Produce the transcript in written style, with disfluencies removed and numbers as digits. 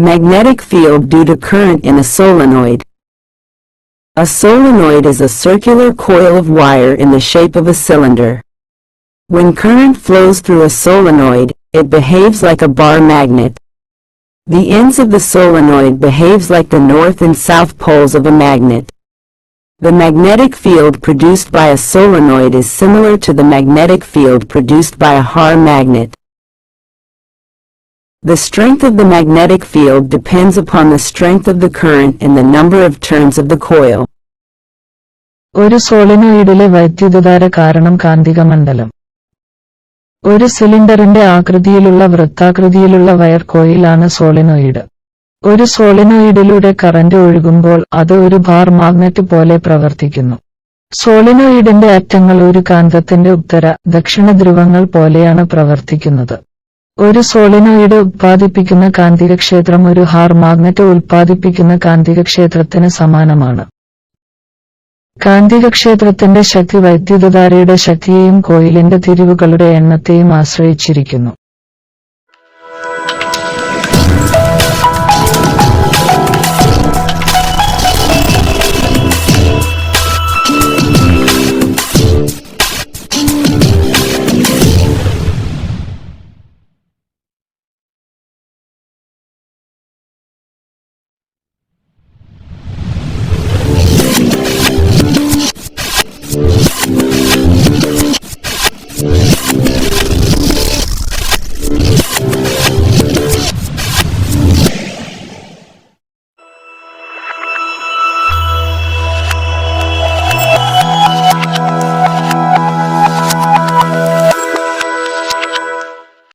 Magnetic field due to current in a solenoid. A solenoid is a circular coil of wire in the shape of a cylinder. When current flows through a solenoid, it behaves like a bar magnet. The ends of the solenoid behaves like the north and south poles of a magnet. The magnetic field produced by a solenoid is similar to the magnetic field produced by a Haar magnet. The strength of the magnetic field depends upon the strength of the current and the number of turns of the coil. ഒരു സോളിനോയിഡിലെ വൈദ്യുതധാര കാരണം കാന്തികമണ്ഡലം. ഒരു സിലിണ്ടറിന്റെ ആകൃതിയിലുള്ള വൃത്താകൃതിയിലുള്ള wire കോയിലാണ് solenoid. ഒരു സോളിനോയിഡിലൂടെ current ഒഴുകുമ്പോൾ അത് ഒരു ബാർ മാഗ്നറ്റ് പോലെ പ്രവർത്തിക്കുന്നു. സോളിനോയിഡിന്റെ അറ്റങ്ങൾ ഒരു കാന്തത്തിന്റെ ഉത്തര, ദക്ഷിണ ധ്രുവങ്ങൾ പോലെയാണ് പ്രവർത്തിക്കുന്നത്. ഒരു സോളിനോയിഡ് ഉത്പാദിപ്പിക്കുന്ന കാന്തികക്ഷേത്രം ഒരു ഹാർ മാഗ്നറ്റ് ഉത്പാദിപ്പിക്കുന്ന കാന്തികക്ഷേത്രത്തിന് സമാനമാണ്. കാന്തികക്ഷേത്രത്തിന്റെ ശക്തി വൈദ്യുതധാരയുടെ ശക്തിയെയും കോയിലിന്റെ തിരിവുകളുടെ എണ്ണത്തെയും ആശ്രയിച്ചിരിക്കുന്നു.